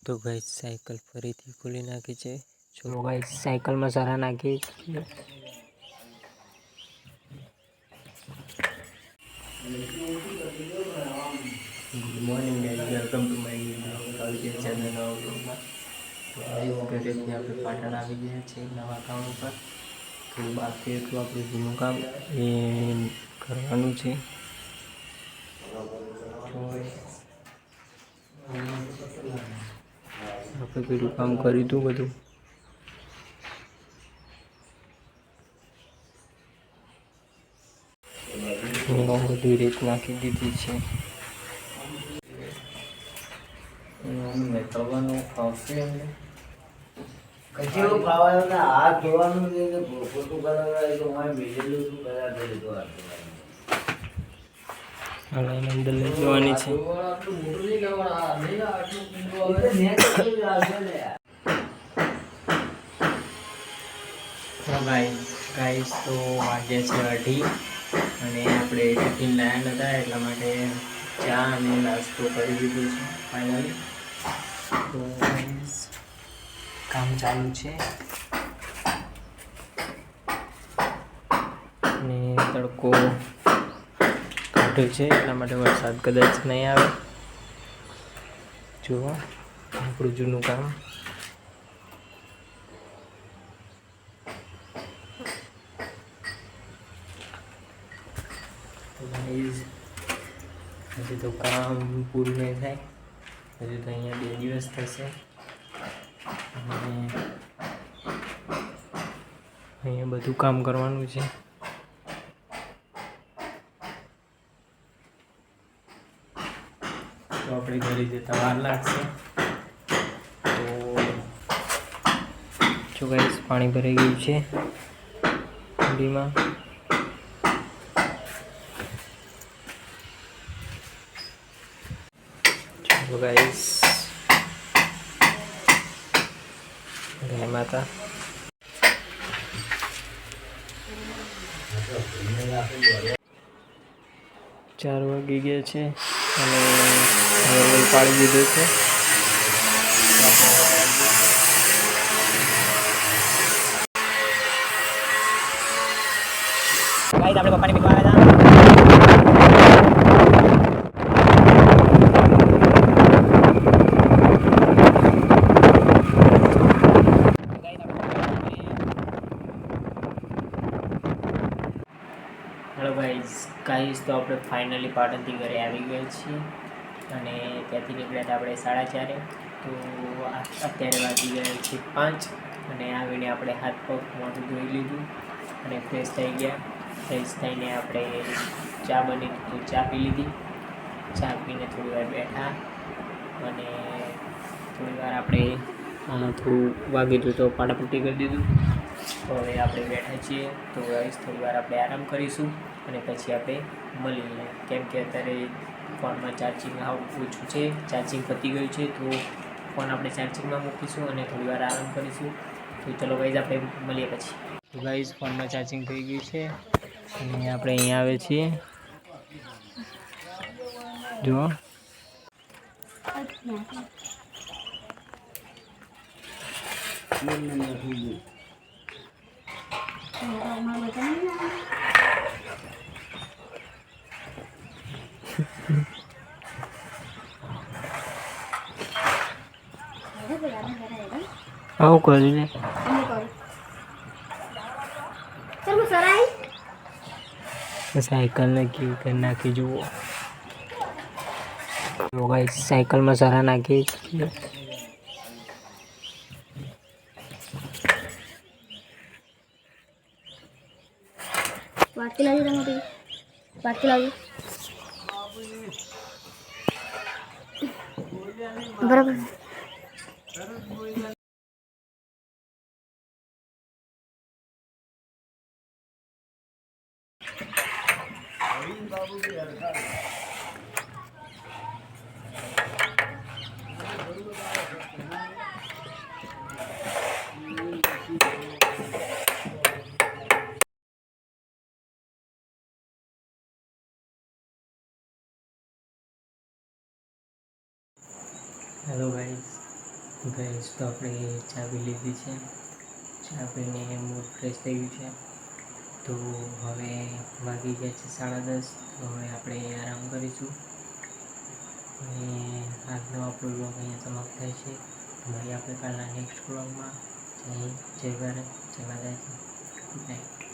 તો guys cycle ફરીથી ખોલી નાખી છે. ચલો ગાઈસ સાયકલમાં સારા નાખી. Good morning guys, welcome to my YouTube channel. તો ગાઈસ ઘરેથી આપણે પાટણ આવી ગયા છીએ નવા કામ ઉપર. થોડું બાકી હતું આપણું જૂનું કામ એ કરવાનું છે. આપણે પેલું કામ કર્યું હતું બધું. બધી રીત નાખી દીધી છે. મેકવાનું આવશે કચેરો ખાવાનો હાથ ધોવાનું છે કે પોતું કરાવવાનું તો હું મેલેલું છું કદાચ લીધો અંદર લઈ જવાની છે. ગાઈસ તો વાગ્યા છે 2:30 અને આપણે ટિફિન લાયા નતા એટલા માટે ચા અને નાસ્તો કરી દીધો છે ફાઇનલી. તો કામ ચાલુ છે અને તડકો કાઢ્યો છે એટલા માટે વરસાદ કદાચ નહીં આવે. જુઓ આપણું જૂનું કામ. હજી તો કામ પૂરું નહીં થાય, હજુ તો અહીંયા 2 દિવસ થશે અને અહીંયા બધું કામ કરવાનું છે. તો આપણે ઘરે જતા વાર લાગશે. તો જો ગાઈસ પાણી ભરાઈ ગયું છે નદીમાં. તો ગાઈસ જય માતા. 4 વાગી ગયા છે અને નોર્મલ પાડી દીધો છે. ગાઈસ આપણે પપ્પાને મીઠવા આવ્યા હતા. હેલો ગાઈસ તો આપણે ફાઇનલી પાટણથી ઘરે આવી ગયા છીએ અને ત્યાંથી નીકળ્યા હતા આપણે 4:30. તો અત્યારે વાગી ગયા છે 5 અને આવીને આપણે હાથ પગ મોઢું ધોઈ લીધું અને ફ્રેશ થઈ ગયા. ફ્રેશ થઈને આપણે ચા બની તો ચા પી લીધી. ચા પીને થોડી વાર બેઠા અને થોડી વાર આપણે થોડું વાગી હતું તો પાટાપટ્ટી કરી દીધું. તો હવે આપણે બેઠા છીએ. તો ગાઈસ થોડી વાર આપણે આરામ કરીશું અને પછી આપણે મળીએ, કેમ કે અત્યારે ફોનમાં ચાર્જિંગ ઓછું છે, ચાર્જિંગ પતી ગયું છે. તો ફોન આપણે ચાર્જિંગમાં મૂકીશું અને થોડી વાર આરામ કરીશું. તો ચલો ગાઈસ આપણે મળીએ પછી. તો ગાઈસ ફોનમાં ચાર્જિંગ થઈ ગયું છે અને આપણે અહીંયા આવે છીએ. જુઓ આવું કરી લે. સાયકલ નાખી કરી નાખી. જુઓ સાયકલમાં સારા નાખી. વાટકી લાવી મોટી વાટકી લાવી બરાબર. હેલો ગાઈસ, ગઈશ તો આપણે ચા પી લીધી છે. ચા પીને મૂડ ફ્રેશ થઈ ગયું છે. તો હવે વાગી ગયા છે 10:30. તો હવે આપણે આરામ કરીશું અને આજનો આપણો વ્લોગ અહીંયા સમાપ્ત થાય છે. મળીએ આપણે કાલના નેક્સ્ટ વ્લોગમાં. જય હિન્દ, જય ભારત, જય માતાજી. Good night.